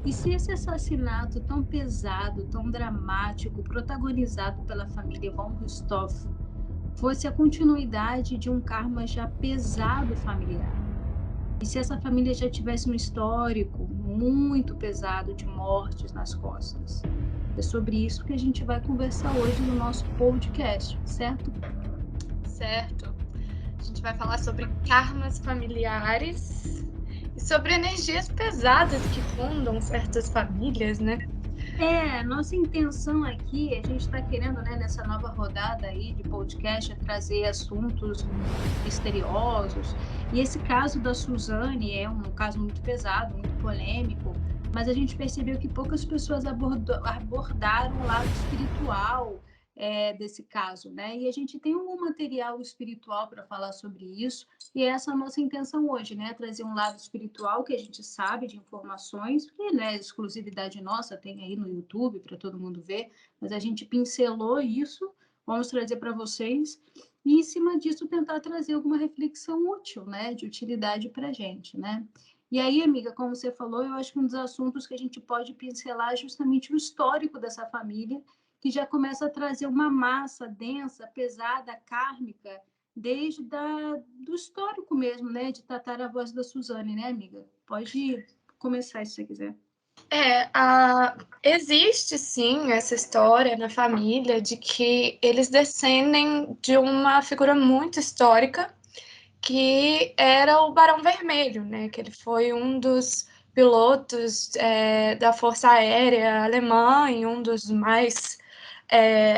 E se esse assassinato tão pesado, tão dramático, protagonizado pela família von Richthofen, fosse a continuidade de um karma já pesado familiar? E se essa família já tivesse um histórico muito pesado de mortes nas costas? É sobre isso que a gente vai conversar hoje no nosso podcast, certo? Certo. A gente vai falar sobre karmas familiares e sobre energias pesadas que rondam certas famílias, né? Nossa intenção aqui, a gente está querendo, né, nessa nova rodada aí de podcast, trazer assuntos misteriosos. E esse caso da Suzane é um caso muito pesado, muito polêmico, mas a gente percebeu que poucas pessoas abordaram o lado espiritual desse caso, né? E a gente tem um material espiritual para falar sobre isso, e essa é a nossa intenção hoje, né? Trazer um lado espiritual que a gente sabe de informações, que não é exclusividade nossa, tem aí no YouTube para todo mundo ver, mas a gente pincelou isso, vamos trazer para vocês, e em cima disso tentar trazer alguma reflexão útil, né? De utilidade para a gente, né? E aí, amiga, como você falou, eu acho que um dos assuntos que a gente pode pincelar é justamente o histórico dessa família, que já começa a trazer uma massa densa, pesada, kármica, desde do histórico mesmo, né? De tataravós da Suzane, né, amiga? Pode começar se você quiser. Existe sim essa história na família de que eles descendem de uma figura muito histórica que era o Barão Vermelho, né? Que ele foi um dos pilotos da Força Aérea Alemã e um dos mais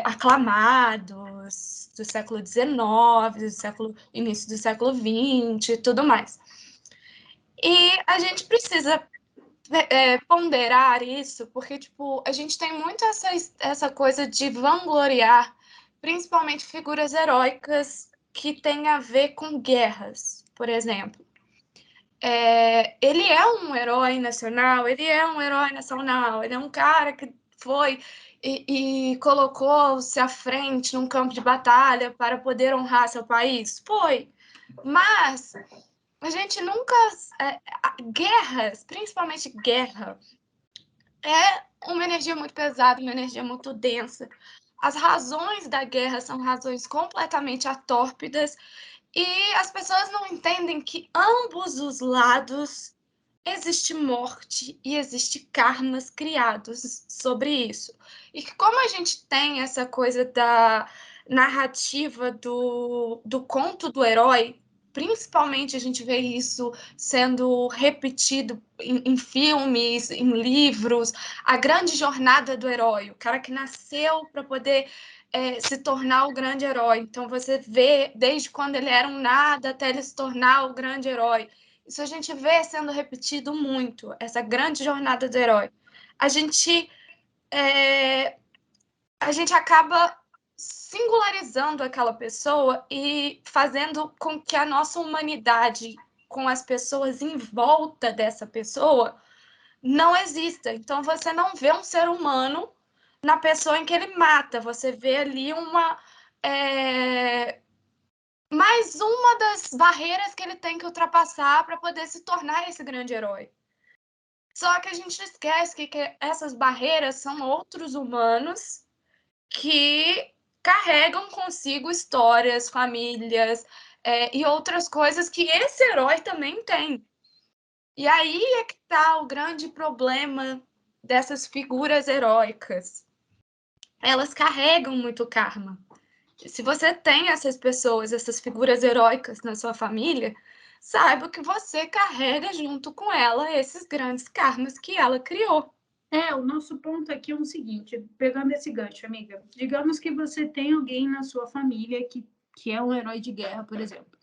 aclamados do século XIX, início do século XX e tudo mais. E a gente precisa ponderar isso, porque tipo, a gente tem muito essa coisa de vangloriar, principalmente figuras heróicas que têm a ver com guerras, por exemplo. Ele é um herói nacional, ele é um herói nacional, ele é um cara que foi e colocou-se à frente num campo de batalha para poder honrar seu país. Foi, mas a gente nunca. Guerras, principalmente guerra, é uma energia muito pesada, uma energia muito densa. As razões da guerra são razões completamente atórpidas e as pessoas não entendem que ambos os lados existe morte e existe karmas criados sobre isso. E que como a gente tem essa coisa da narrativa do conto do herói, principalmente a gente vê isso sendo repetido em filmes, em livros, a grande jornada do herói, o cara que nasceu para poder se tornar o grande herói. Então você vê desde quando ele era um nada até ele se tornar o grande herói. Isso a gente vê sendo repetido muito, essa grande jornada do herói. A gente, a gente acaba singularizando aquela pessoa e fazendo com que a nossa humanidade com as pessoas em volta dessa pessoa não exista. Então você não vê um ser humano na pessoa em que ele mata, você vê ali mais uma das barreiras que ele tem que ultrapassar para poder se tornar esse grande herói. Só que a gente esquece que essas barreiras são outros humanos que carregam consigo histórias, famílias e outras coisas que esse herói também tem. E aí é que está o grande problema dessas figuras heróicas. Elas carregam muito karma. Se você tem essas pessoas, essas figuras heróicas na sua família, saiba que você carrega junto com ela esses grandes karmas que ela criou. O nosso ponto aqui é o seguinte, pegando esse gancho, amiga, digamos que você tem alguém na sua família que é um herói de guerra, por exemplo.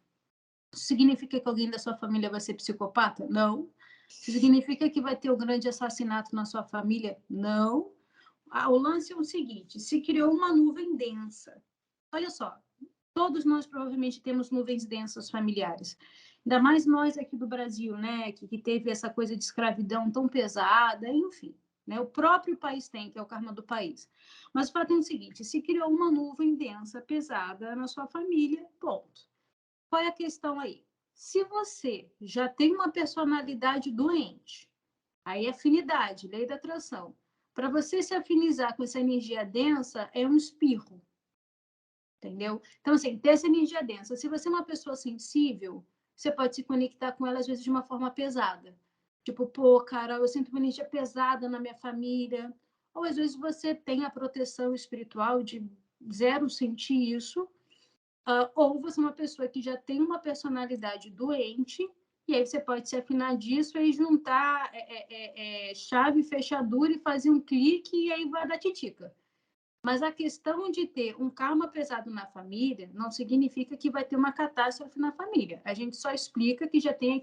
Isso significa que alguém da sua família vai ser psicopata? Não. Isso significa que vai ter um grande assassinato na sua família? Não. O lance é o seguinte, se criou uma nuvem densa. Olha só, todos nós provavelmente temos nuvens densas familiares. Ainda mais nós aqui do Brasil, né? Que teve essa coisa de escravidão tão pesada, enfim. Né? O próprio país tem, que é o karma do país. Mas o fato é o seguinte: se criou uma nuvem densa, pesada na sua família, ponto. Qual é a questão aí? Se você já tem uma personalidade doente, Aí, afinidade, lei da atração. Para você se afinizar com essa energia densa, é um espirro, entendeu? Então, assim, ter essa energia densa. Se você é uma pessoa sensível, você pode se conectar com ela, às vezes, de uma forma pesada. Tipo, pô, cara, eu sinto uma energia pesada na minha família. Ou, às vezes, você tem a proteção espiritual de zero sentir isso. Ou você é uma pessoa que já tem uma personalidade doente, e aí você pode se afinar disso e juntar chave, fechadura e fazer um clique, e aí vai dar titica. Mas a questão de ter um karma pesado na família não significa que vai ter uma catástrofe na família. A gente só explica que já tem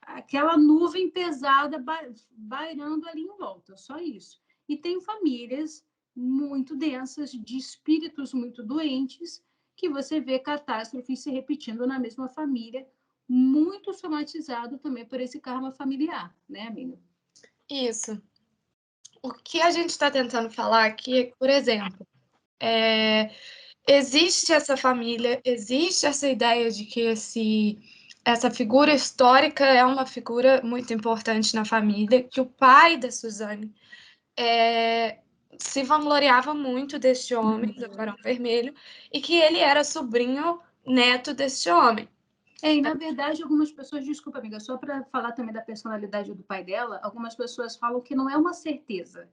aquela nuvem pesada bairando ali em volta, só isso. E tem famílias muito densas, de espíritos muito doentes, que você vê catástrofes se repetindo na mesma família, muito somatizado também por esse karma familiar, né, amiga? Isso. O que a gente está tentando falar aqui é que, por exemplo, existe essa família, existe essa ideia de que essa figura histórica é uma figura muito importante na família, que o pai da Suzane se vangloriava muito deste homem, do Barão Vermelho, e que ele era sobrinho neto deste homem. E na verdade, algumas pessoas, desculpa, amiga, só para falar também da personalidade do pai dela, algumas pessoas falam que não é uma certeza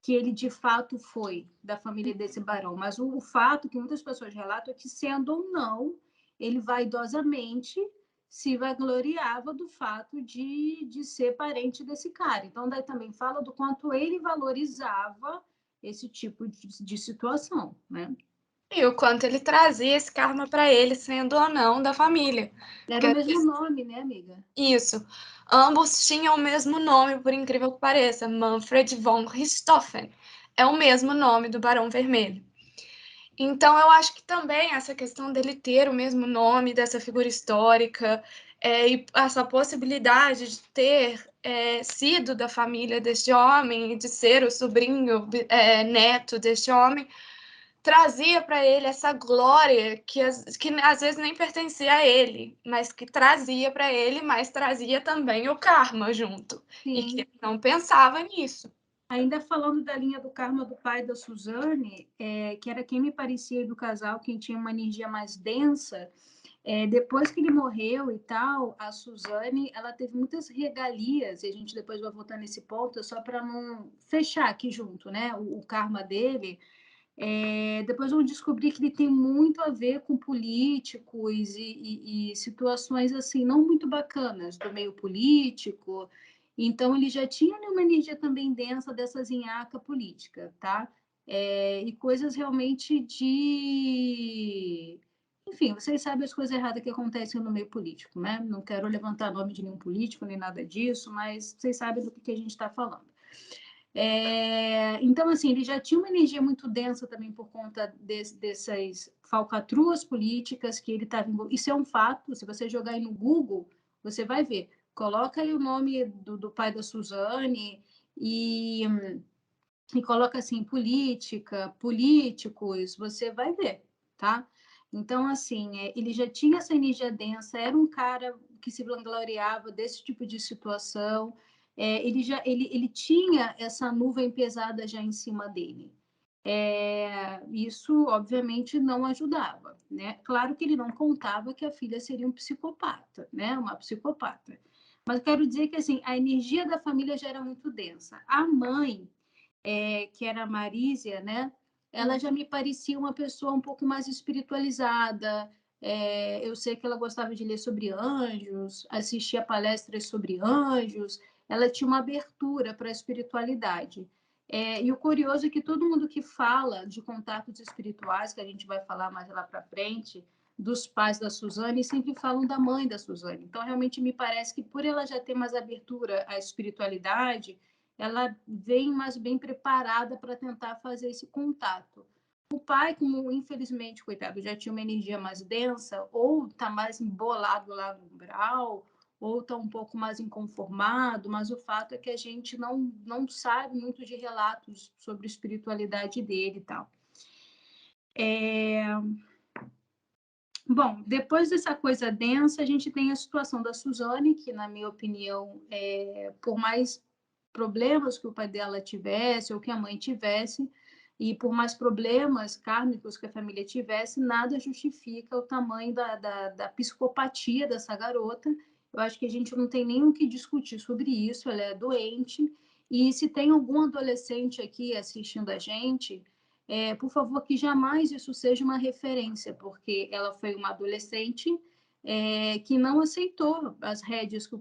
que ele de fato foi da família desse barão, mas o fato que muitas pessoas relatam é que, sendo ou não, ele vaidosamente se vangloriava do fato de ser parente desse cara. Então, daí também fala do quanto ele valorizava esse tipo de situação, né? E o quanto ele trazia esse karma para ele, sendo ou não da família. Era o mesmo nome, né, amiga? Isso. Ambos tinham o mesmo nome, por incrível que pareça, Manfred von Richthofen. É o mesmo nome do Barão Vermelho. Então, eu acho que também essa questão dele ter o mesmo nome dessa figura histórica e essa possibilidade de ter sido da família deste homem e de ser o sobrinho neto deste homem, trazia para ele essa glória que às vezes nem pertencia a ele, mas que trazia para ele, mas trazia também o karma junto. Sim. E que ele não pensava nisso. Ainda falando da linha do karma do pai da Suzane, que era quem me parecia do casal, quem tinha uma energia mais densa, depois que ele morreu e tal, a Suzane, ela teve muitas regalias, e a gente depois vai voltar nesse ponto, só para não fechar aqui junto, né, o karma dele. Depois eu descobri que ele tem muito a ver com políticos e situações assim não muito bacanas do meio político. Então ele já tinha uma energia também densa dessa zinhaca política, tá? E coisas realmente de, enfim, vocês sabem as coisas erradas que acontecem no meio político, né? Não quero levantar nome de nenhum político nem nada disso, mas vocês sabem do que a gente está falando. Então, assim, ele já tinha uma energia muito densa também por conta dessas falcatruas políticas que ele estava envolvido. Isso é um fato, se você jogar aí no Google, você vai ver. Coloca aí o nome do pai da Suzane e coloca assim, política, políticos, você vai ver, tá? Então, assim, ele já tinha essa energia densa, era um cara que se vangloriava desse tipo de situação, ele tinha essa nuvem pesada já em cima dele. Isso, obviamente, não ajudava, né? Claro que ele não contava que a filha seria um psicopata, né? Uma psicopata. Mas quero dizer que, assim, a energia da família já era muito densa. A mãe, que era a Marísia, né? Ela já me parecia uma pessoa um pouco mais espiritualizada. Eu sei que ela gostava de ler sobre anjos, assistia palestras sobre anjos. Ela tinha uma abertura para a espiritualidade. E o curioso é que todo mundo que fala de contatos espirituais, que a gente vai falar mais lá para frente, dos pais da Suzane, sempre falam da mãe da Suzane. Então, realmente me parece que por ela já ter mais abertura à espiritualidade, ela vem mais bem preparada para tentar fazer esse contato. O pai, como infelizmente, coitado, já tinha uma energia mais densa, ou está mais embolado lá no umbral, ou está um pouco mais inconformado, mas o fato é que a gente não sabe muito de relatos sobre a espiritualidade dele e tal. Bom, depois dessa coisa densa, a gente tem a situação da Suzane, que, na minha opinião, por mais problemas que o pai dela tivesse ou que a mãe tivesse, e por mais problemas kármicos que a família tivesse, nada justifica o tamanho da psicopatia dessa garota. Eu acho que a gente não tem nem o que discutir sobre isso, ela é doente. E se tem algum adolescente aqui assistindo a gente, por favor, que jamais isso seja uma referência, porque ela foi uma adolescente que não aceitou as rédeas que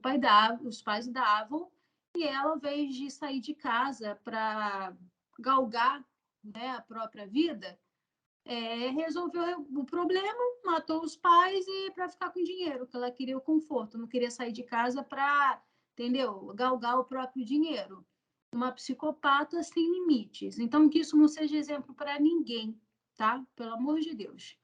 os pais davam, e ela, ao invés de sair de casa para galgar, né, a própria vida, resolveu o problema, matou os pais e para ficar com dinheiro, que ela queria o conforto, não queria sair de casa para, entendeu, galgar o próprio dinheiro. Uma psicopata sem limites. Então, que isso não seja exemplo para ninguém, tá? Pelo amor de Deus.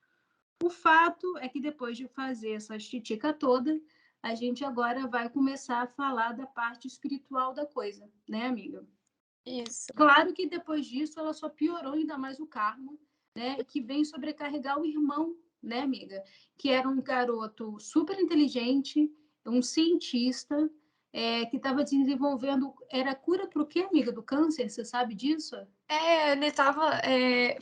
O fato é que depois de fazer essa estitica toda, a gente agora vai começar a falar da parte espiritual da coisa, né, amiga? Isso. Claro que depois disso ela só piorou ainda mais o karma, né? Que vem sobrecarregar o irmão, né, amiga? Que era um garoto super inteligente, um cientista, que estava desenvolvendo. Era cura para o quê, amiga? Do câncer? Você sabe disso? Ele tava.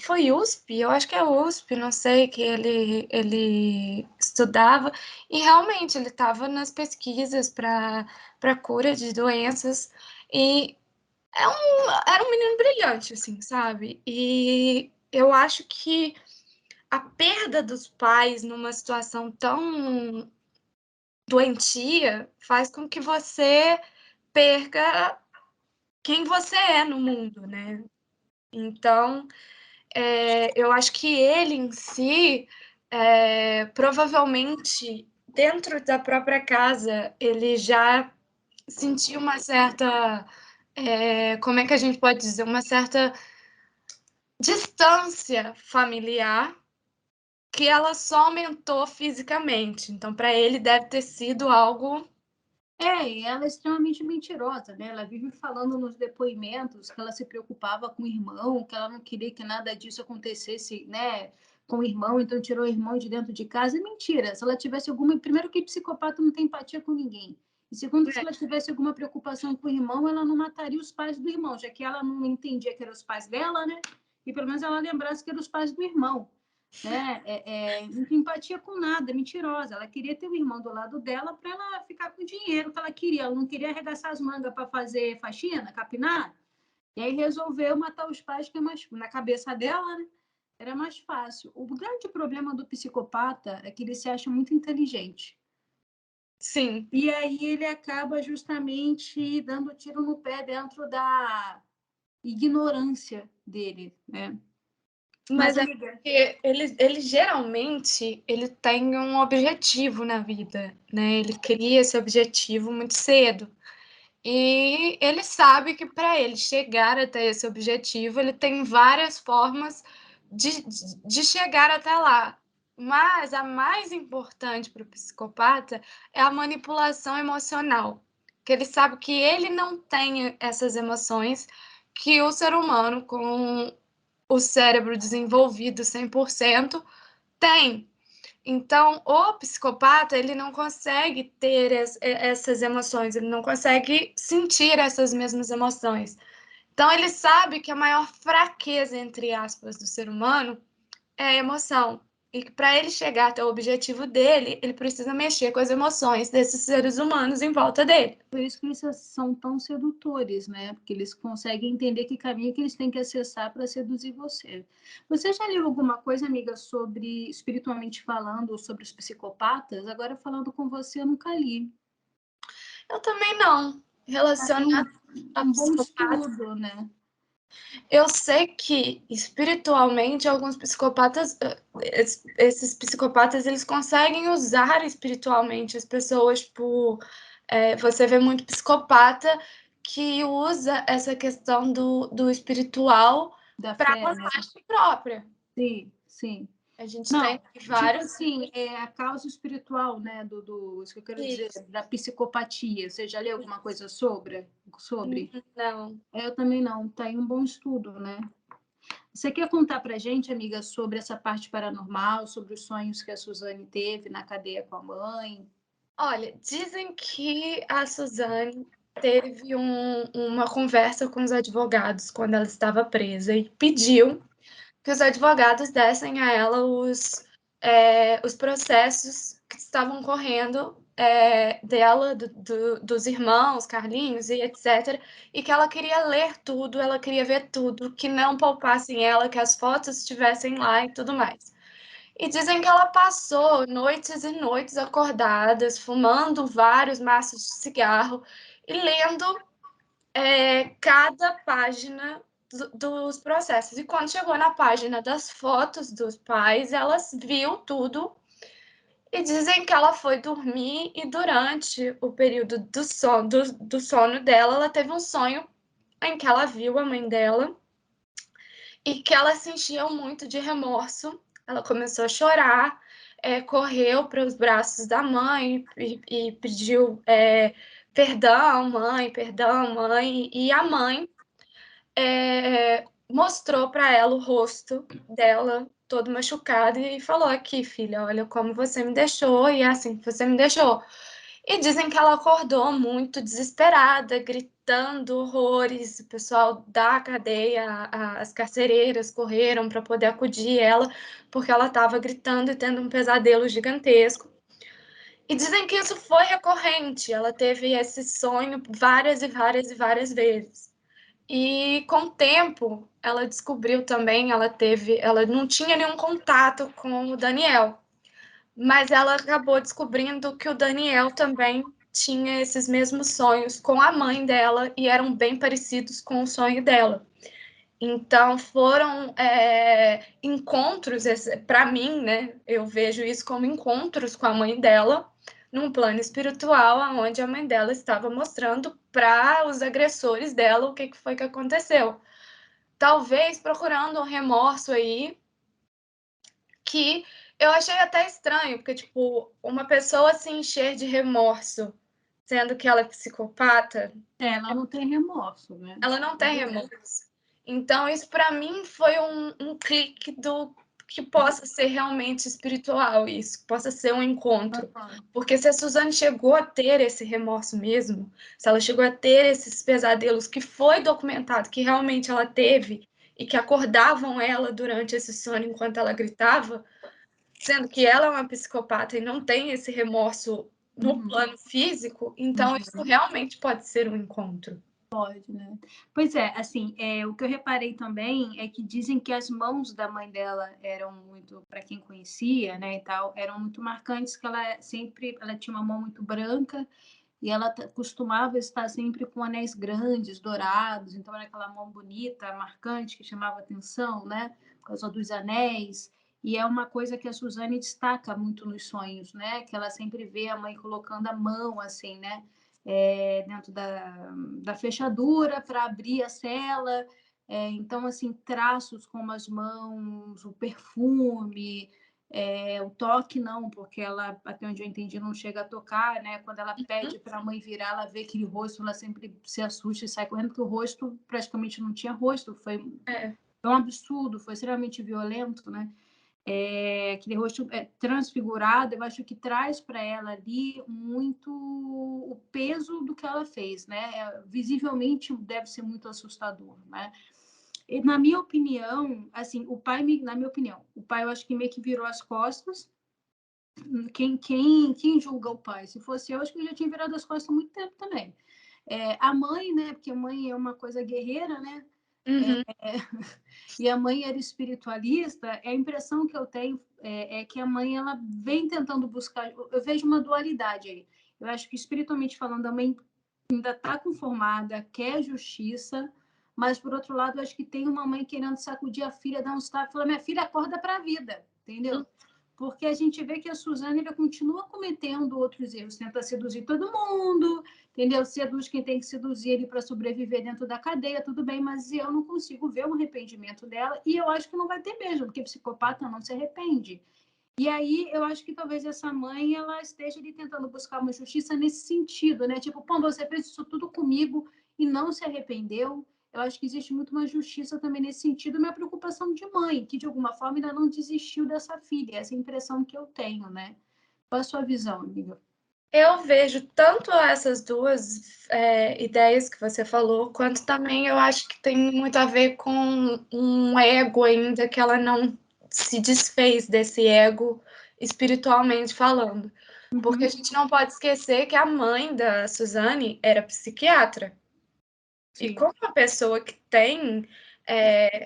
Foi USP, eu acho que é USP, não sei, que ele estudava, e realmente ele estava nas pesquisas para cura de doenças, e era um menino brilhante, assim, sabe? E eu acho que a perda dos pais numa situação tão doentia faz com que você perca quem você é no mundo, né? Então, eu acho que ele em si, provavelmente, dentro da própria casa, ele já sentiu uma certa, como é que a gente pode dizer, uma certa distância familiar que ela só aumentou fisicamente. Então, para ele, deve ter sido algo. E ela é extremamente mentirosa, né? Ela vive falando nos depoimentos que ela se preocupava com o irmão, que ela não queria que nada disso acontecesse, né, com o irmão, então tirou o irmão de dentro de casa. É mentira. Se ela tivesse alguma. Primeiro, que psicopata não tem empatia com ninguém. E segundo, se ela tivesse alguma preocupação com o irmão, ela não mataria os pais do irmão, já que ela não entendia que eram os pais dela, né? E pelo menos ela lembrasse que eram os pais do irmão, né? Não tem empatia com nada, é mentirosa. Ela queria ter o irmão do lado dela para ela ficar com o dinheiro que ela queria. Ela não queria arregaçar as mangas para fazer faxina, capinar. E aí resolveu matar os pais, que é mais, na cabeça dela, né? Era mais fácil. O grande problema do psicopata é que ele se acha muito inteligente. Sim. E aí ele acaba justamente dando tiro no pé dentro da ignorância dele, né? Mas Mas, é amiga, porque ele geralmente ele tem um objetivo na vida, né? Ele cria esse objetivo muito cedo. E ele sabe que para ele chegar até esse objetivo, ele tem várias formas de chegar até lá. Mas a mais importante para o psicopata é a manipulação emocional, que ele sabe que ele não tem essas emoções que o ser humano, com o cérebro desenvolvido 100%, tem. Então, o psicopata, ele não consegue ter essas emoções, ele não consegue sentir essas mesmas emoções. Então, ele sabe que a maior fraqueza, entre aspas, do ser humano é a emoção. E que para ele chegar até o objetivo dele, ele precisa mexer com as emoções desses seres humanos em volta dele. por isso que eles são tão sedutores, né? Porque eles conseguem entender que caminho que eles têm que acessar para seduzir você. Você já leu alguma coisa, amiga, sobre, espiritualmente falando, sobre os psicopatas? Agora, falando com você, eu nunca li. Eu também não. Relacionado a Um bom psicopata, estudo, né? eu sei que espiritualmente alguns psicopatas, esses psicopatas, eles conseguem usar espiritualmente as pessoas, tipo, você vê muito psicopata que usa essa questão do espiritual Da para fé, né? vantagem própria. Sim, sim. A gente tem Não, tipo vários. assim, a causa espiritual, né? Isso que eu quero dizer, Isso. da psicopatia. Você já leu alguma coisa sobre? Não. Eu também não. Tá aí um bom estudo, né? Você quer contar pra gente, amiga, sobre essa parte paranormal, sobre os sonhos que a Suzane teve na cadeia com a mãe? Olha, dizem que a Suzane teve uma conversa com os advogados quando ela estava presa e pediu que os advogados dessem a ela os processos que estavam correndo dela, dos irmãos, Carlinhos e etc. E que ela queria ler tudo, ela queria ver tudo, que não poupassem ela, que as fotos estivessem lá e tudo mais. E dizem que ela passou noites e noites acordadas, fumando vários maços de cigarro e lendo cada página dos processos. E quando chegou na página das fotos dos pais, ela viu tudo e dizem que ela foi dormir e durante o período do sono dela, ela teve um sonho em que ela viu a mãe dela e que ela sentia muito de remorso. Ela começou a chorar, correu para os braços da mãe e pediu perdão, mãe. E a mãe mostrou para ela o rosto dela todo machucado e falou: aqui, filha, olha como você me deixou e é assim que você me deixou. E dizem que ela acordou muito desesperada, gritando horrores. O pessoal da cadeia, as carcereiras correram para poder acudir ela, porque ela estava gritando e tendo um pesadelo gigantesco. E dizem que isso foi recorrente, ela teve esse sonho várias e várias e várias vezes. E com o tempo, ela descobriu também, ela não tinha nenhum contato com o Daniel, mas ela acabou descobrindo que o Daniel também tinha esses mesmos sonhos com a mãe dela e eram bem parecidos com o sonho dela. Então foram encontros, para mim, né? Eu vejo isso como encontros com a mãe dela, num plano espiritual, onde a mãe dela estava mostrando para os agressores dela o que foi que aconteceu. Talvez procurando um remorso aí, que eu achei até estranho, porque, tipo, uma pessoa se encher de remorso, sendo que ela é psicopata, Ela não tem remorso, né? ela não tem remorso. Então, isso para mim foi um clique do que possa ser realmente espiritual, isso, que possa ser um encontro. Porque se a Suzane chegou a ter esse remorso mesmo, se ela chegou a ter esses pesadelos que foi documentado que realmente ela teve e que acordavam ela durante esse sono enquanto ela gritava, sendo que ela é uma psicopata e não tem esse remorso no plano físico, então isso realmente pode ser um encontro. Pode, né? Pois é, assim, o que eu reparei também é que dizem que as mãos da mãe dela eram muito, para quem conhecia, né, e tal, eram muito marcantes, que ela tinha uma mão muito branca e ela costumava estar sempre com anéis grandes, dourados, então era aquela mão bonita, marcante, que chamava atenção, né, por causa dos anéis. E é uma coisa que a Suzane destaca muito nos sonhos, né, que ela sempre vê a mãe colocando a mão, assim, né, dentro da fechadura para abrir a cela. Então, assim, traços como as mãos, o perfume, o toque não, porque ela, até onde eu entendi, não chega a tocar, né? Quando ela pede para a mãe virar, ela vê aquele rosto, ela sempre se assusta e sai correndo, porque o rosto praticamente não tinha rosto, foi um absurdo, foi extremamente violento, né? Aquele rosto transfigurado, eu acho que traz para ela ali muito o peso do que ela fez, né? Visivelmente deve ser muito assustador, né? E, na minha opinião, assim, na minha opinião, o pai eu acho que meio que virou as costas. Quem julga o pai? Se fosse eu, acho que eu já tinha virado as costas há muito tempo também. A mãe, né? Porque a mãe é uma coisa guerreira, né? Uhum. E a mãe era espiritualista, a impressão que eu tenho que a mãe ela vem tentando buscar. Eu vejo uma dualidade aí. Eu acho que espiritualmente falando, a mãe ainda está conformada, quer justiça, mas por outro lado, eu acho que tem uma mãe querendo sacudir a filha, dar um start, falar: minha filha, acorda para a vida, entendeu? Porque a gente vê que a Suzane ainda continua cometendo outros erros, tenta seduzir todo mundo, entendeu? Seduz quem tem que seduzir ele para sobreviver dentro da cadeia, tudo bem, mas eu não consigo ver um arrependimento dela e eu acho que não vai ter mesmo, porque psicopata não se arrepende. E aí eu acho que talvez essa mãe ela esteja ali tentando buscar uma justiça nesse sentido, né? Tipo, pô, você fez isso tudo comigo e não se arrependeu. eu acho que existe muito uma justiça também nesse sentido, minha preocupação de mãe, que de alguma forma ainda não desistiu dessa filha, essa impressão que eu tenho, né? Qual a sua visão, amiga? Eu vejo tanto essas duas ideias que você falou, quanto também eu acho que tem muito a ver com um ego ainda, que ela não se desfez desse ego espiritualmente falando. Porque a Uhum. gente não pode esquecer que a mãe da Suzane era psiquiatra. E Sim. como uma pessoa que tem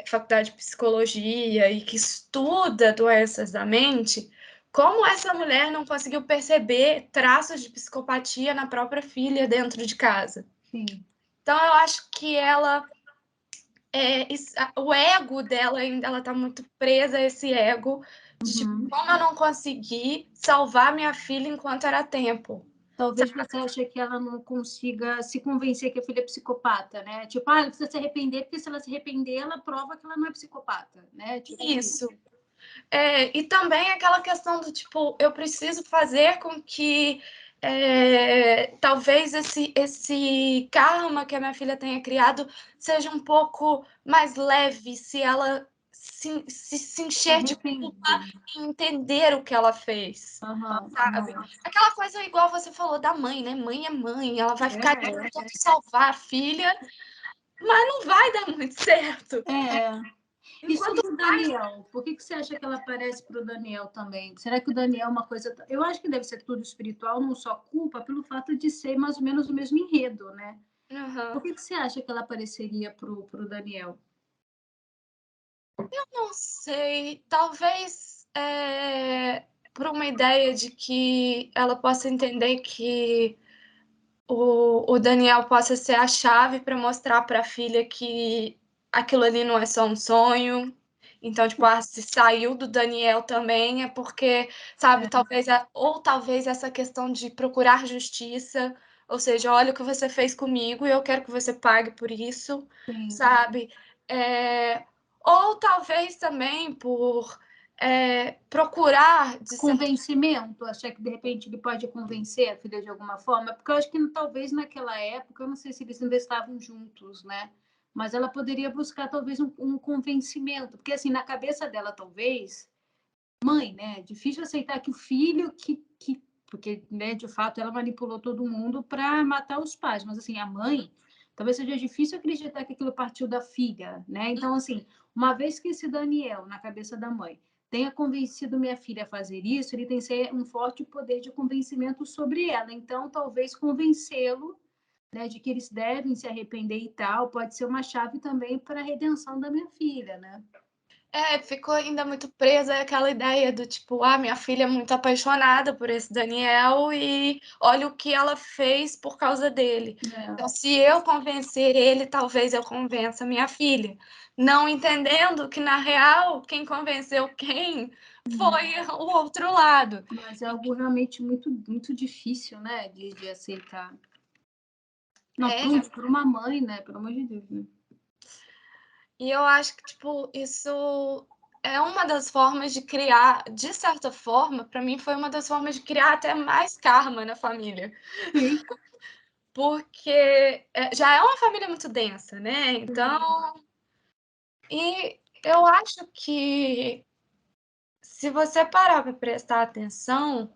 faculdade de psicologia e que estuda doenças da mente, como essa mulher não conseguiu perceber traços de psicopatia na própria filha dentro de casa? Sim. Então, eu acho que ela, o ego dela ainda, ela está muito presa a esse ego de tipo, Uhum. como eu não consegui salvar minha filha enquanto era tempo. Talvez você ache que ela não consiga se convencer que a filha é psicopata, né? Tipo, ela precisa se arrepender, porque se ela se arrepender, ela prova que ela não é psicopata, né? Tipo Isso. E também aquela questão do tipo, eu preciso fazer com que talvez esse karma que a minha filha tenha criado seja um pouco mais leve se ela se se encher de culpa arrepender. e entender o que ela fez. Aham, Sabe? aham. Aquela coisa igual você falou da mãe, né? Mãe é mãe, ela vai ficar tentando salvar a filha, mas não vai dar muito certo. É. E Enquanto sobre o Daniel? Por que você acha que ela aparece para o Daniel também? Será que o Daniel é uma coisa. Eu acho que deve ser tudo espiritual, não só culpa, pelo fato de ser mais ou menos o mesmo enredo, né? Por Uhum. que você acha que ela apareceria pro Daniel? Não sei, talvez por uma ideia de que ela possa entender que o Daniel possa ser a chave para mostrar para a filha que aquilo ali não é só um sonho. Então, tipo, se saiu do Daniel também é porque, sabe, É, ou talvez essa questão de procurar justiça, ou seja, olha o que você fez comigo e eu quero que você pague por isso, sim. sabe? É, ou talvez também por procurar, de certa Convencimento, achar que de repente ele pode convencer a filha de alguma forma, porque eu acho que talvez naquela época, eu não sei se eles ainda estavam juntos, né? Mas ela poderia buscar talvez um convencimento, porque assim, na cabeça dela, talvez, mãe, né? Difícil aceitar que o filho porque, né, de fato, ela manipulou todo mundo para matar os pais, mas assim, a mãe, talvez seja difícil acreditar que aquilo partiu da filha, né? Então, assim, uma vez que esse Daniel, na cabeça da mãe, tenha convencido minha filha a fazer isso, ele tem que ser um forte poder de convencimento sobre ela. Então, talvez convencê-lo, né, de que eles devem se arrepender e tal, pode ser uma chave também para a redenção da minha filha, né? ficou ainda muito presa aquela ideia do tipo, minha filha é muito apaixonada por esse Daniel e olha o que ela fez por causa dele. Então, É. se eu convencer ele, talvez eu convença minha filha. Não entendendo que, na real, quem convenceu quem foi o outro lado. Mas é algo realmente muito, muito difícil, né, de aceitar. Não, É, por uma mãe, né, pelo amor de Deus, né? e eu acho que, tipo, isso é uma das formas de criar, de certa forma, para mim foi uma das formas de criar até mais karma na família. Sim. Porque já é uma família muito densa, né? Então, e eu acho que se você parar para prestar atenção,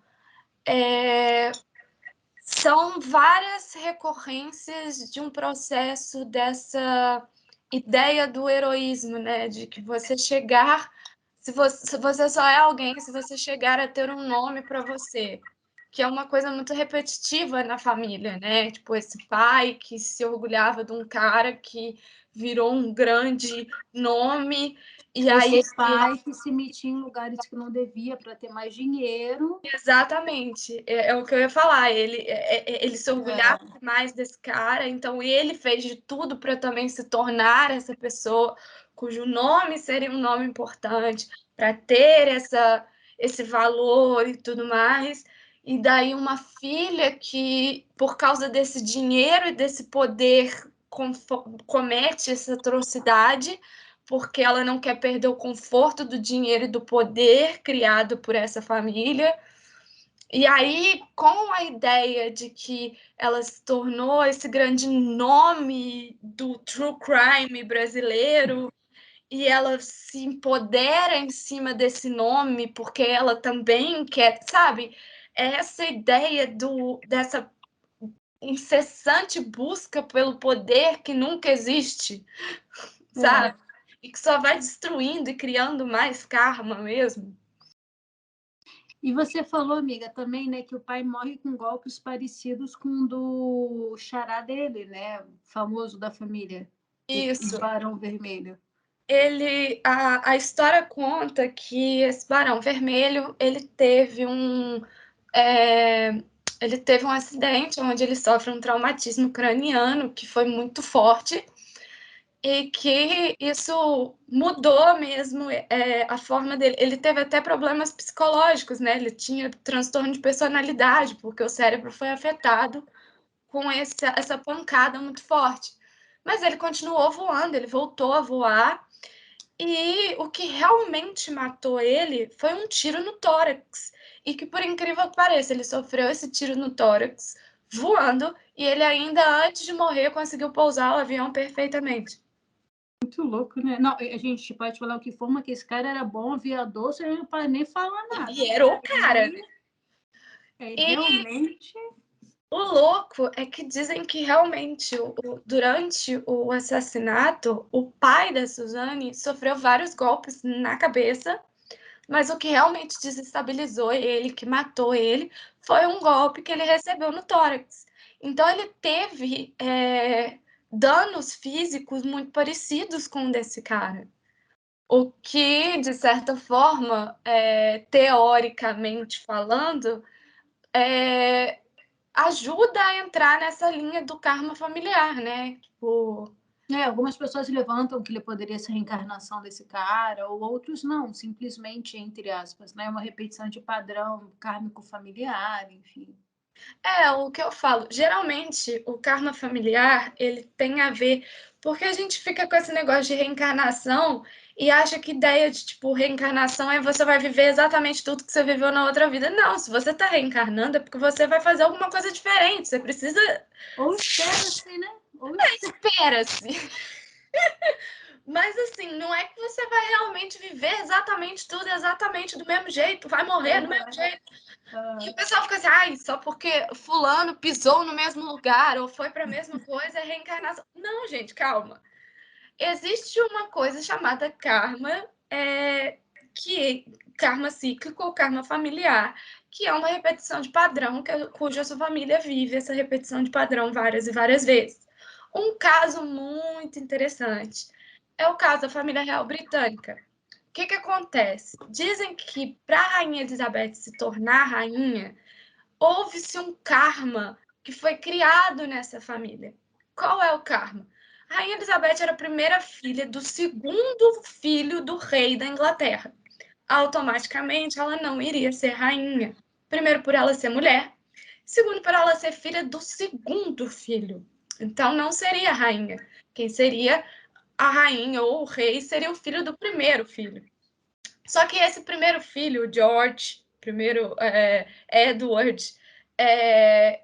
são várias recorrências de um processo dessa ideia do heroísmo, né? De que você chegar, se você só é alguém, se você chegar a ter um nome para você, que é uma coisa muito repetitiva na família, né? Tipo, esse pai que se orgulhava de um cara que virou um grande nome, e aí Esse pai que se metia em lugares que não devia para ter mais dinheiro. exatamente, é o que eu ia falar. Ele se orgulhava É, mais desse cara, então ele fez de tudo para também se tornar essa pessoa cujo nome seria um nome importante, para ter esse valor e tudo mais. E daí uma filha que, por causa desse dinheiro e desse poder, comete essa atrocidade porque ela não quer perder o conforto do dinheiro e do poder criado por essa família. E aí, com a ideia de que ela se tornou esse grande nome do true crime brasileiro, e ela se empodera em cima desse nome, porque ela também quer, sabe? Essa ideia dessa incessante busca pelo poder que nunca existe, sabe? E que só vai destruindo e criando mais karma mesmo. E você falou, amiga, também, né, que o pai morre com golpes parecidos com o do xará dele, né, famoso da família, Isso. o Barão Vermelho. A história conta que esse Barão Vermelho, ele teve um acidente onde ele sofre um traumatismo craniano que foi muito forte e que isso mudou mesmo a forma dele. Ele teve até problemas psicológicos, né? Ele tinha transtorno de personalidade, porque o cérebro foi afetado com essa pancada muito forte. Mas ele continuou voando, ele voltou a voar. E o que realmente matou ele foi um tiro no tórax. E que, por incrível que pareça, ele sofreu esse tiro no tórax voando e ele ainda antes de morrer conseguiu pousar o avião perfeitamente. Muito louco, né? Não, a gente pode falar o que for, mas que esse cara era bom aviador, você não pode nem falar nada. E era o cara, né? Realmente. O louco é que dizem que realmente, durante o assassinato, o pai da Suzane sofreu vários golpes na cabeça, mas o que realmente desestabilizou ele, que matou ele, foi um golpe que ele recebeu no tórax. Então ele teve danos físicos muito parecidos com o desse cara. O que, de certa forma, teoricamente falando, ajuda a entrar nessa linha do karma familiar, né? Tipo, Algumas pessoas levantam que ele poderia ser a reencarnação desse cara, ou outros não, simplesmente, entre aspas, né? Uma repetição de padrão kármico familiar, enfim. o que eu falo, geralmente o karma familiar, ele tem a ver, porque a gente fica com esse negócio de reencarnação e acha que ideia de, tipo, reencarnação é você vai viver exatamente tudo que você viveu na outra vida. Não, se você tá reencarnando é porque você vai fazer alguma coisa diferente, você precisa... Ou espera-se, né? Espera-se. Mas assim, não é que você vai realmente viver exatamente tudo exatamente do mesmo jeito, vai morrer do mesmo jeito. E o pessoal fica assim, ai, só porque fulano pisou no mesmo lugar ou foi para a mesma coisa, é reencarnação. Não, gente, calma. Existe uma coisa chamada karma, karma cíclico ou karma familiar, que é uma repetição de padrão cuja sua família vive essa repetição de padrão várias e várias vezes. Um caso muito interessante é o caso da família real britânica. O que acontece? Dizem que para a Rainha Elizabeth se tornar rainha, houve-se um karma que foi criado nessa família. Qual é o karma? A Rainha Elizabeth era a primeira filha do segundo filho do rei da Inglaterra. Automaticamente, ela não iria ser rainha. Primeiro, por ela ser mulher. Segundo, por ela ser filha do segundo filho. Então, não seria rainha. Quem seria a rainha ou o rei seria o filho do primeiro filho. Só que esse primeiro filho, George, primeiro Edward,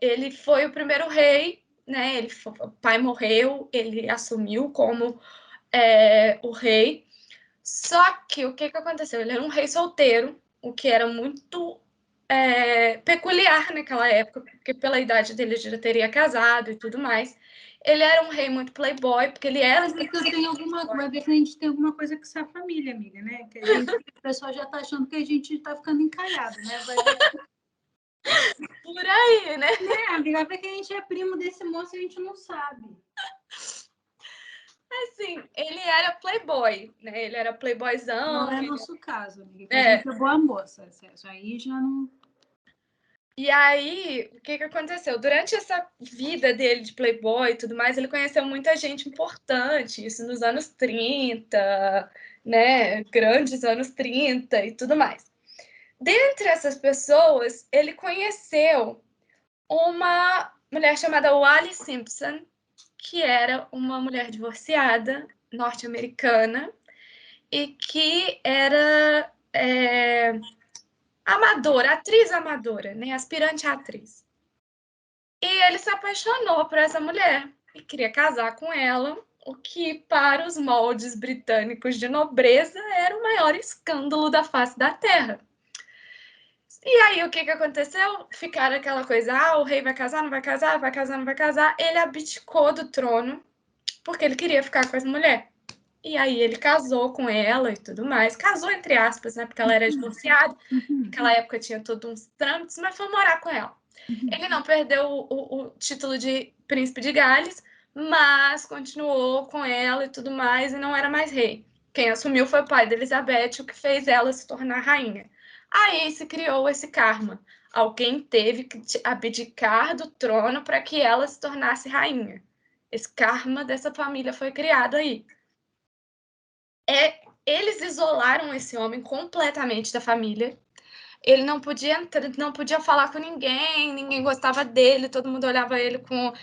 ele foi o primeiro rei, né? O pai morreu, ele assumiu como o rei. Só que o que aconteceu? Ele era um rei solteiro, o que era muito peculiar naquela época, porque pela idade dele ele já teria casado e tudo mais. Ele era um rei muito playboy, porque ele era... Mas é que eu tenho vai ver que a gente tem alguma coisa com essa família, amiga, né? Que o pessoal já tá achando que a gente tá ficando encalhado, né? Vai ver por aí, né? amiga, vai ver que a gente é primo desse moço e a gente não sabe. Assim, ele era playboy, né? Ele era playboyzão. Não é nosso caso, amiga. A gente é boa moça. Aí já não. E aí, o que aconteceu? Durante essa vida dele de playboy e tudo mais, ele conheceu muita gente importante, isso nos anos 30, né? Grandes anos 30 e tudo mais. Dentre essas pessoas, ele conheceu uma mulher chamada Wallis Simpson, que era uma mulher divorciada, norte-americana, e que era amadora, atriz amadora, né? Aspirante a atriz. E ele se apaixonou por essa mulher e queria casar com ela, o que, para os moldes britânicos de nobreza, era o maior escândalo da face da Terra. E aí, o que aconteceu? Ficaram aquela coisa, o rei vai casar, não vai casar, vai casar, não vai casar. Ele abdicou do trono porque ele queria ficar com essa mulher. E aí ele casou com ela e tudo mais. Casou, entre aspas, né? Porque ela era divorciada. Naquela época tinha todos uns trâmites, mas foi morar com ela. Ele não perdeu o título de príncipe de Gales, mas continuou com ela e tudo mais, e não era mais rei. Quem assumiu foi o pai de Elizabeth, o que fez ela se tornar rainha. Aí se criou esse karma. Alguém teve que abdicar do trono para que ela se tornasse rainha. Esse karma dessa família foi criado aí. Eles isolaram esse homem completamente da família. Ele não podia falar com ninguém, ninguém gostava dele, todo mundo olhava ele com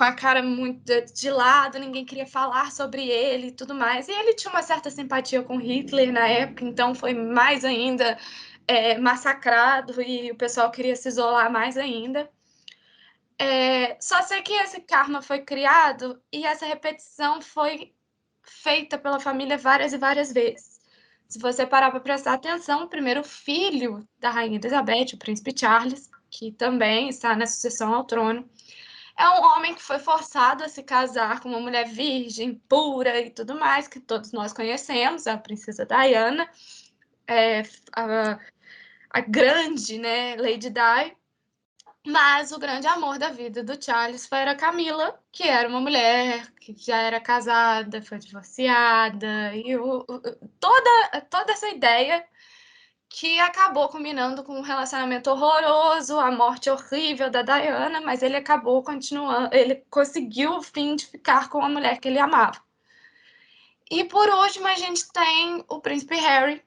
a cara muito de lado, ninguém queria falar sobre ele e tudo mais. E ele tinha uma certa simpatia com Hitler na época, então foi mais ainda massacrado e o pessoal queria se isolar mais ainda. Só sei que esse karma foi criado e essa repetição foi feita pela família várias e várias vezes. Se você parar para prestar atenção, o primeiro filho da rainha Elizabeth, o príncipe Charles, que também está na sucessão ao trono, é um homem que foi forçado a se casar com uma mulher virgem, pura e tudo mais, que todos nós conhecemos, a princesa Diana, a grande, né, Lady Di. Mas o grande amor da vida do Charles foi a Camila, que era uma mulher que já era casada, foi divorciada, e toda essa ideia que acabou combinando com um relacionamento horroroso, a morte horrível da Diana, mas ele acabou continuando, ele conseguiu o fim de ficar com a mulher que ele amava. E por último, a gente tem o príncipe Harry,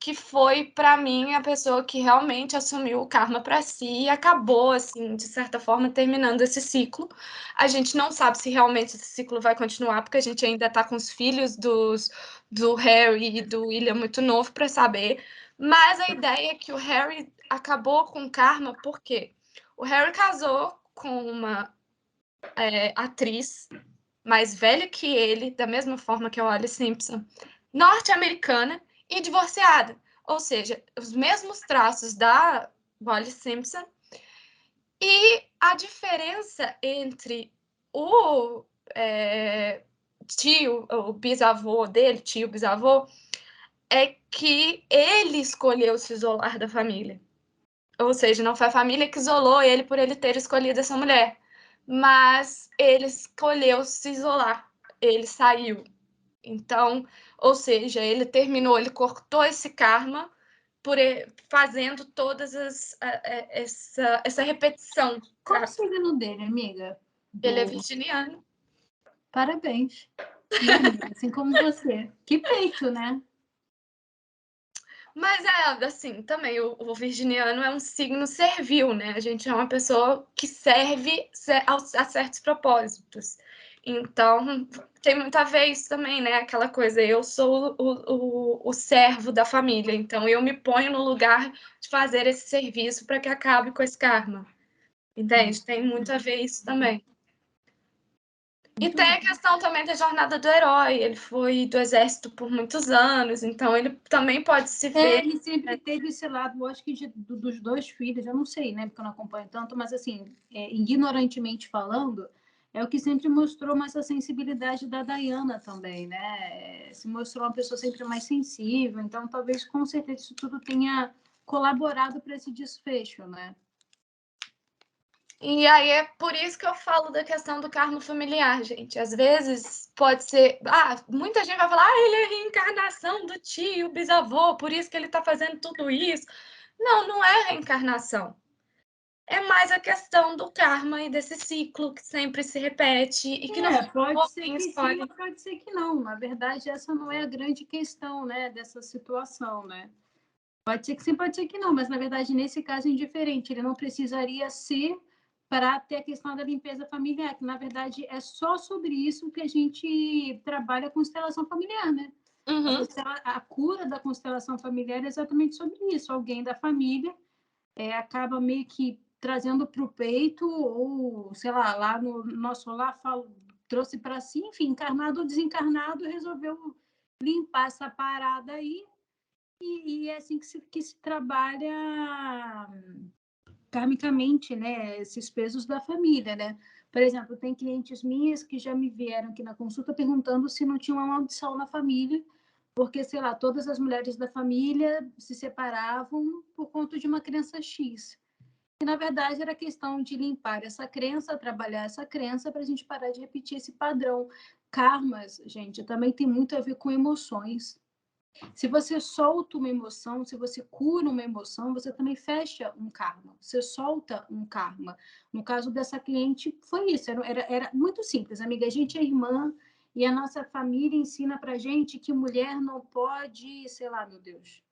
que foi, para mim, a pessoa que realmente assumiu o karma para si e acabou, assim, de certa forma, terminando esse ciclo. A gente não sabe se realmente esse ciclo vai continuar, porque a gente ainda está com os filhos do Harry e do William muito novo para saber. Mas a ideia é que o Harry acabou com o karma, porque o Harry casou com uma atriz mais velha que ele, da mesma forma que a Wallis Simpson, norte-americana e divorciada. Ou seja, os mesmos traços da Wallis Simpson. E a diferença entre o tio, o bisavô dele, tio bisavô, é que ele escolheu se isolar da família. Ou seja, não foi a família que isolou ele por ele ter escolhido essa mulher, mas ele escolheu se isolar, ele saiu. Então, ou seja, ele terminou, ele cortou esse karma fazendo todas essa repetição. Qual o signo dele, amiga? Ele é virginiano. Parabéns. Né, amiga? Assim como você. Que peito, né? Mas assim, também o virginiano é um signo servil, né? A gente é uma pessoa que serve a certos propósitos. Então, tem muito a ver isso também, né? Aquela coisa, eu sou o servo da família, então eu me ponho no lugar de fazer esse serviço para que acabe com esse karma. Entende? Tem muito a ver isso também. E tem a questão também da jornada do herói. Ele foi do exército por muitos anos, então ele também pode se ver. Ele sempre teve esse lado, eu acho que dos dois filhos, eu não sei, né, porque eu não acompanho tanto, mas assim, ignorantemente falando, é o que sempre mostrou mais a sensibilidade da Diana também, né? Se mostrou uma pessoa sempre mais sensível, então talvez com certeza isso tudo tenha colaborado para esse desfecho, né? E aí é por isso que eu falo da questão do karma familiar, gente. Às vezes pode ser. Muita gente vai falar, ele é a reencarnação do tio, bisavô, por isso que ele está fazendo tudo isso. Não, não é reencarnação. É mais a questão do karma e desse ciclo que sempre se repete e que não pode ser que escolhe. sim, pode ser que não. Na verdade, essa não é a grande questão, né, dessa situação, né? Pode ser que sim, pode ser que não, mas na verdade, nesse caso, é indiferente. Ele não precisaria ser para ter a questão da limpeza familiar, que na verdade é só sobre isso que a gente trabalha com constelação familiar, né? Uhum. A cura da constelação familiar é exatamente sobre isso. Alguém da família acaba meio que trazendo para o peito, ou, sei lá no nosso lar trouxe para si, enfim, encarnado ou desencarnado, resolveu limpar essa parada aí, e é assim que se trabalha karmicamente, né, esses pesos da família, né? Por exemplo, tem clientes minhas que já me vieram aqui na consulta perguntando se não tinha uma maldição na família, porque, sei lá, todas as mulheres da família se separavam por conta de uma crença X. E, na verdade, era questão de limpar essa crença, trabalhar essa crença para a gente parar de repetir esse padrão. Karmas, gente, também tem muito a ver com emoções. Se você solta uma emoção, se você cura uma emoção, você também fecha um karma. Você solta um karma. No caso dessa cliente, foi isso. Era muito simples. Amiga, a gente é irmã e a nossa família ensina pra gente que mulher não pode, sei lá, meu Deus,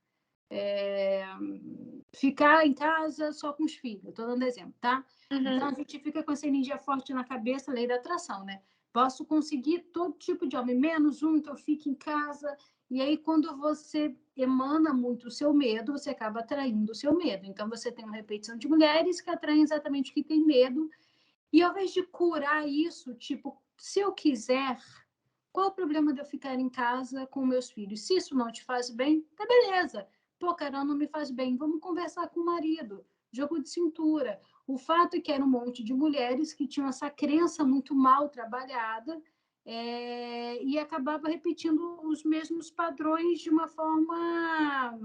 ficar em casa só com os filhos. Estou dando exemplo, tá? Então, a gente fica com essa energia forte na cabeça, lei da atração, né? Posso conseguir todo tipo de homem, menos um, então fique em casa. E aí, quando você emana muito o seu medo, você acaba atraindo o seu medo. Então, você tem uma repetição de mulheres que atraem exatamente o que tem medo. E ao invés de curar isso, tipo, se eu quiser, qual o problema de eu ficar em casa com meus filhos? Se isso não te faz bem, tá beleza. Pô, cara, não me faz bem. Vamos conversar com o marido. Jogo de cintura. O fato é que era um monte de mulheres que tinham essa crença muito mal trabalhada, e acabava repetindo os mesmos padrões de uma forma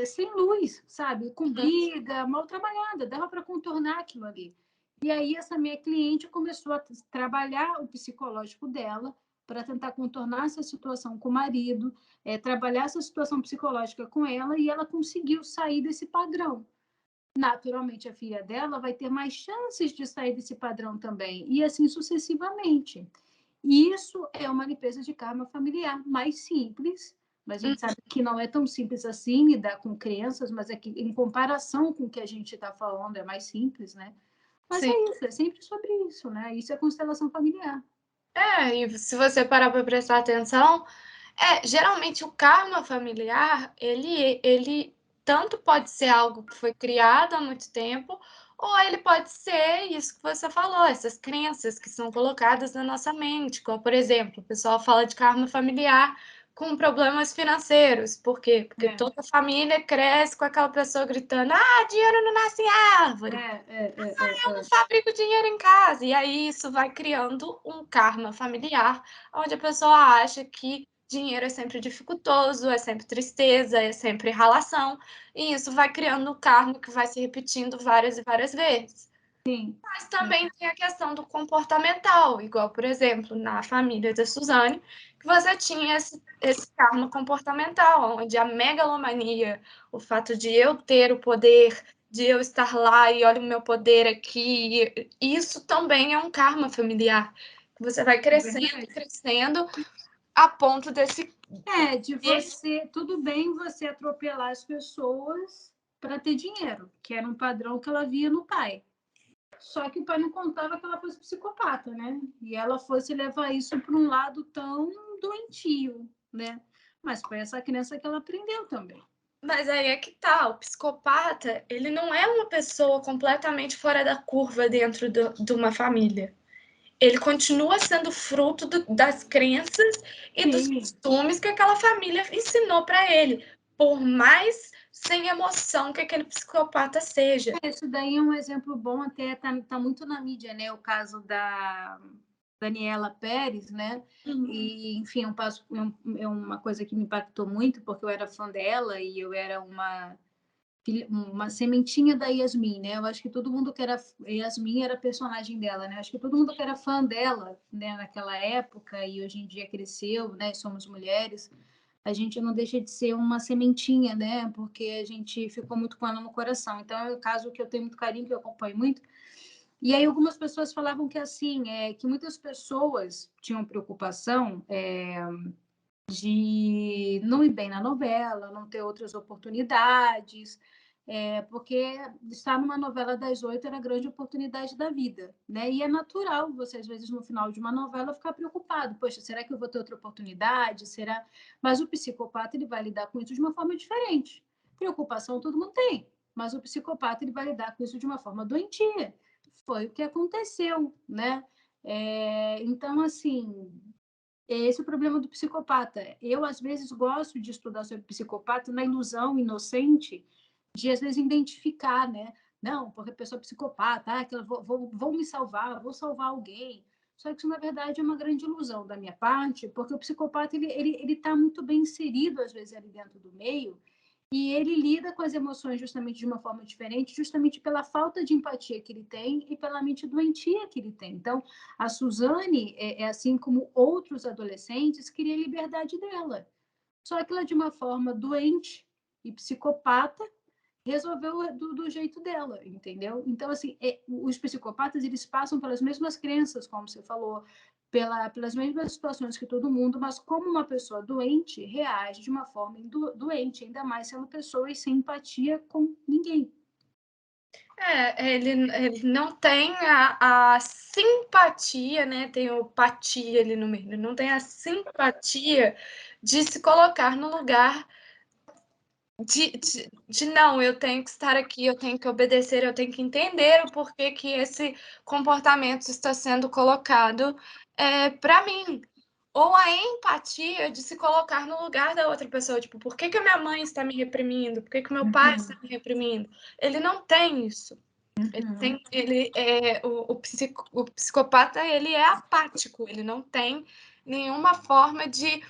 sem luz, sabe? Com briga, mal trabalhada. Dava para contornar aquilo ali. E aí essa minha cliente começou a trabalhar o psicológico dela para tentar contornar essa situação com o marido, trabalhar essa situação psicológica com ela, e ela conseguiu sair desse padrão. Naturalmente, a filha dela vai ter mais chances de sair desse padrão também, e assim sucessivamente. E isso é uma limpeza de karma familiar mais simples, mas a gente sabe que não é tão simples assim lidar com crianças, mas é que em comparação com o que a gente está falando é mais simples, né? Mas é Sim. isso, é sempre sobre isso, né? Isso é constelação familiar. E se você parar para prestar atenção, geralmente o karma familiar, ele tanto pode ser algo que foi criado há muito tempo, ou ele pode ser isso que você falou, essas crenças que são colocadas na nossa mente, como, por exemplo, o pessoal fala de karma familiar com problemas financeiros. Por quê? Porque toda família cresce com aquela pessoa gritando: ah, dinheiro não nasce em árvore. Eu não fabrico dinheiro em casa. E aí isso vai criando um karma familiar, onde a pessoa acha que dinheiro é sempre dificultoso, é sempre tristeza, é sempre ralação. E isso vai criando um karma que vai se repetindo várias e várias vezes. Sim. Mas também tem a questão do comportamental, igual, por exemplo, na família da Suzane, que você tinha esse karma comportamental, onde a megalomania, o fato de eu ter o poder, de eu estar lá e olha o meu poder aqui, isso também é um karma familiar. Você vai crescendo, crescendo, a ponto desse. De você, tudo bem você atropelar as pessoas para ter dinheiro, que era um padrão que ela via no pai. Só que o pai não contava que ela fosse psicopata, né? E ela fosse levar isso para um lado tão doentio, né? Mas foi essa criança que ela aprendeu também. Mas aí é que tá, o psicopata, ele não é uma pessoa completamente fora da curva dentro de uma família. Ele continua sendo fruto das crenças e dos costumes que aquela família ensinou para ele, por mais sem emoção que aquele psicopata seja. Isso daí é um exemplo bom, até tá muito na mídia, né? O caso da Daniela Pérez, né? E, enfim, é uma coisa que me impactou muito, porque eu era fã dela e eu era uma sementinha da Yasmin, né? Eu acho que todo mundo que era Yasmin era personagem dela, né? Acho que todo mundo que era fã dela, né, naquela época e hoje em dia cresceu, né? Somos mulheres, a gente não deixa de ser uma sementinha, né? Porque a gente ficou muito com ela no coração. Então é um caso que eu tenho muito carinho, que eu acompanho muito. E aí algumas pessoas falavam que assim, que muitas pessoas tinham preocupação de não ir bem na novela, não ter outras oportunidades. porque estar numa novela das 8 era a grande oportunidade da vida, né? E é natural você, às vezes, no final de uma novela, ficar preocupado. Poxa, será que eu vou ter outra oportunidade? Será? Mas o psicopata, ele vai lidar com isso de uma forma diferente. Preocupação todo mundo tem, mas o psicopata, ele vai lidar com isso de uma forma doentia. Foi o que aconteceu, né? Então, assim, esse é o problema do psicopata. Eu, às vezes, gosto de estudar sobre psicopata na ilusão inocente de, às vezes, identificar, né? Não, porque a pessoa é psicopata, que eu vou me salvar, vou salvar alguém. Só que isso, na verdade, é uma grande ilusão da minha parte, porque o psicopata ele está muito bem inserido, às vezes, ali dentro do meio, e ele lida com as emoções justamente de uma forma diferente, justamente pela falta de empatia que ele tem e pela mente doentia que ele tem. Então, a Suzane, assim como outros adolescentes, queria a liberdade dela. Só que ela, de uma forma doente e psicopata, resolveu do jeito dela, entendeu? Então, assim, os psicopatas, eles passam pelas mesmas crenças, como você falou, pelas mesmas situações que todo mundo, mas como uma pessoa doente reage de uma forma doente, ainda mais sendo pessoas sem empatia com ninguém. Ele não tem a simpatia, né? Tem o patia ali no meio. Ele não tem a simpatia de se colocar no lugar de não, eu tenho que estar aqui, eu tenho que obedecer, eu tenho que entender o porquê que esse comportamento está sendo colocado para mim. Ou a empatia de se colocar no lugar da outra pessoa, tipo, por que que a minha mãe está me reprimindo? Por que que meu pai está me reprimindo? Ele não tem isso. O psicopata, ele é apático, ele não tem nenhuma forma de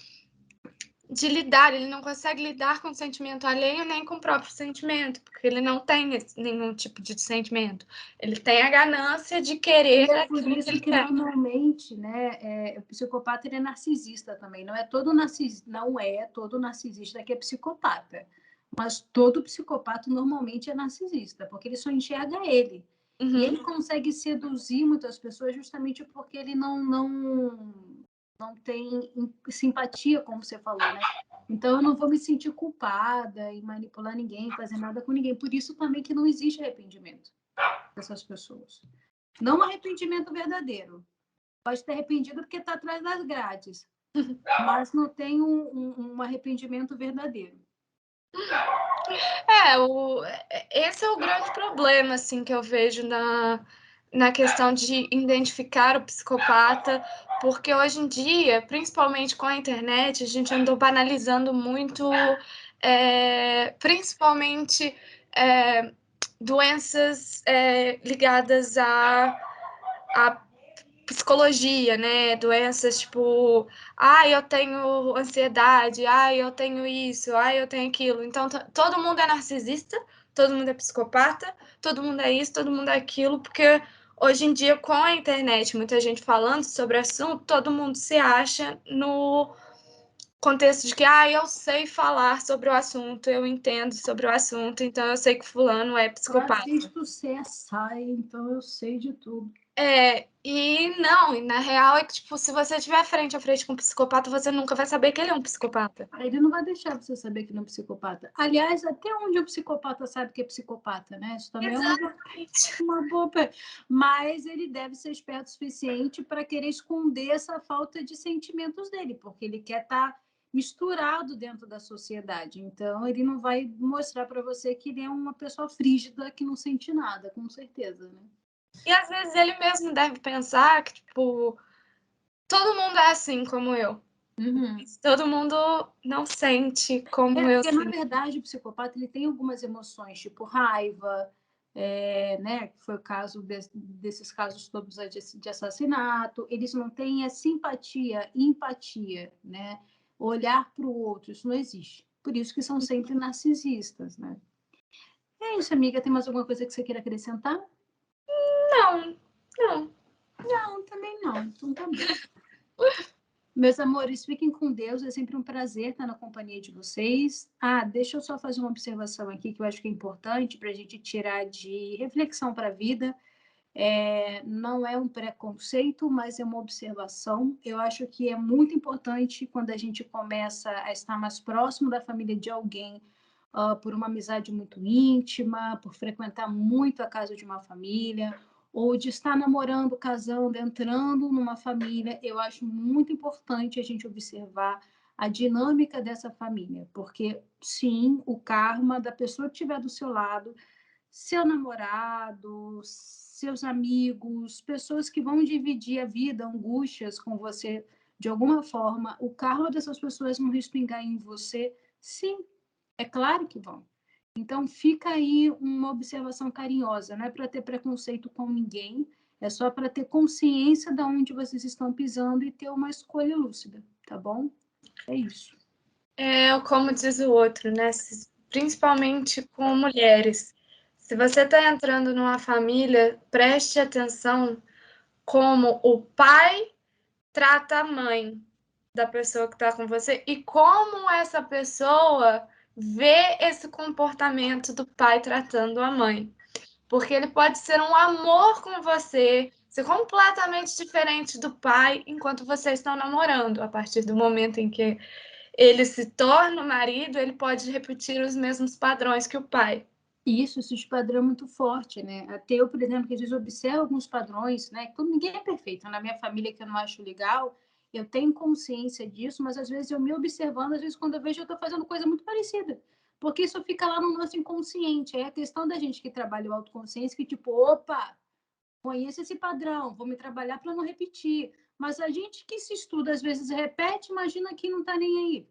lidar, ele não consegue lidar com o sentimento alheio nem com o próprio sentimento, porque ele não tem nenhum tipo de sentimento. Ele tem a ganância de querer É por aquilo que isso ele que quer. normalmente, né, o psicopata ele é narcisista também. Não é todo narcisista que é psicopata, mas todo psicopata normalmente é narcisista, porque ele só enxerga ele. E ele consegue seduzir muitas pessoas justamente porque ele não tem simpatia, como você falou, né? Então eu não vou me sentir culpada em manipular ninguém, fazer nada com ninguém. Por isso também que não existe arrependimento dessas pessoas. Não um arrependimento verdadeiro. Pode ter arrependido porque está atrás das grades, mas não tem um arrependimento verdadeiro. Esse é o grande problema, assim, que eu vejo na questão de identificar o psicopata, porque hoje em dia, principalmente com a internet, a gente andou banalizando muito, principalmente doenças ligadas à psicologia, né? Doenças tipo, eu tenho ansiedade, eu tenho isso, eu tenho aquilo. Então, todo mundo é narcisista, todo mundo é psicopata, todo mundo é isso, todo mundo é aquilo, porque hoje em dia, com a internet, muita gente falando sobre o assunto, todo mundo se acha no contexto de que, eu sei falar sobre o assunto, eu entendo sobre o assunto, então eu sei que fulano é Eu psicopata. assisto CSI, então eu sei de tudo. E na real é que, tipo, se você estiver frente a frente com um psicopata, você nunca vai saber que ele é um psicopata. Ele não vai deixar você saber que ele é um psicopata. Aliás, até onde o psicopata sabe que é psicopata, né? Isso também Exatamente. é uma boa. Mas ele deve ser esperto o suficiente para querer esconder essa falta de sentimentos dele, porque ele quer estar misturado dentro da sociedade. Então, ele não vai mostrar para você que ele é uma pessoa frígida que não sente nada, com certeza, né? E às vezes ele mesmo deve pensar que, tipo, todo mundo é assim como eu. Uhum. Todo mundo não sente como eu Porque, na sinto. verdade, o psicopata ele tem algumas emoções, tipo raiva, né, que foi o caso desses casos todos de assassinato. Eles não têm a simpatia, empatia, né? Olhar para o outro, isso não existe. Por isso que são sempre narcisistas, né? É isso, amiga. Tem mais alguma coisa que você queira acrescentar? Não, não. Não, também não. Então tá bom. Meus amores, fiquem com Deus. É sempre um prazer estar na companhia de vocês. Deixa eu só fazer uma observação aqui que eu acho que é importante para a gente tirar de reflexão para a vida. Não é um preconceito, mas é uma observação. Eu acho que é muito importante quando a gente começa a estar mais próximo da família de alguém por uma amizade muito íntima, por frequentar muito a casa de uma família, ou de estar namorando, casando, entrando numa família. Eu acho muito importante a gente observar a dinâmica dessa família, porque sim, o karma da pessoa que estiver do seu lado, seu namorado, seus amigos, pessoas que vão dividir a vida, angústias com você de alguma forma, o karma dessas pessoas vão respingar em você, sim, é claro que vão. Então, fica aí uma observação carinhosa, não é para ter preconceito com ninguém, é só para ter consciência de onde vocês estão pisando e ter uma escolha lúcida, tá bom? É isso. Como diz o outro, né? Principalmente com mulheres. Se você está entrando numa família, preste atenção como o pai trata a mãe da pessoa que está com você e como essa pessoa vê esse comportamento do pai tratando a mãe. Porque ele pode ser um amor com você, ser completamente diferente do pai enquanto vocês estão namorando. A partir do momento em que ele se torna o marido, ele pode repetir os mesmos padrões que o pai. Isso, esse padrão é muito forte, né? Até eu, por exemplo, que às vezes observo alguns padrões, né? Como ninguém é perfeito, na minha família que eu não acho legal, eu tenho consciência disso, mas às vezes eu me observando, às vezes quando eu vejo eu estou fazendo coisa muito parecida, porque isso fica lá no nosso inconsciente. É a questão da gente que trabalha o autoconsciência, que tipo, opa, conheço esse padrão, vou me trabalhar para não repetir. Mas a gente que se estuda, às vezes repete, imagina que não está nem aí.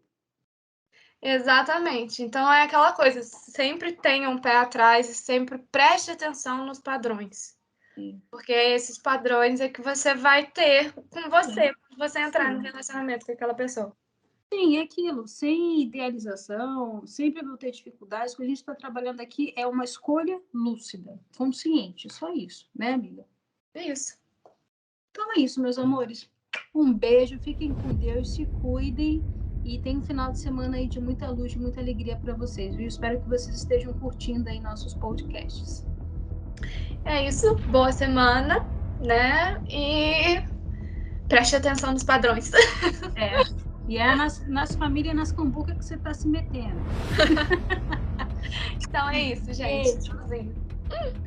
Exatamente. Então é aquela coisa, sempre tenha um pé atrás e sempre preste atenção nos padrões. Sim. Porque esses padrões é que você vai ter com você, quando você entrar no Sim. relacionamento com aquela pessoa. Sim, é aquilo, sem idealização, sempre vão ter dificuldades. O que a gente está trabalhando aqui é uma escolha lúcida, consciente, só isso, né, amiga? É isso. Então é isso, meus amores. Um beijo, fiquem com Deus, se cuidem e tem um final de semana aí de muita luz, de muita alegria para vocês, viu? Espero que vocês estejam curtindo aí nossos podcasts. É isso. Boa semana, né? E preste atenção nos padrões. É. E é nas famílias, nas cambucas que você está se metendo. Então é isso, gente. Beijo. Tchauzinho.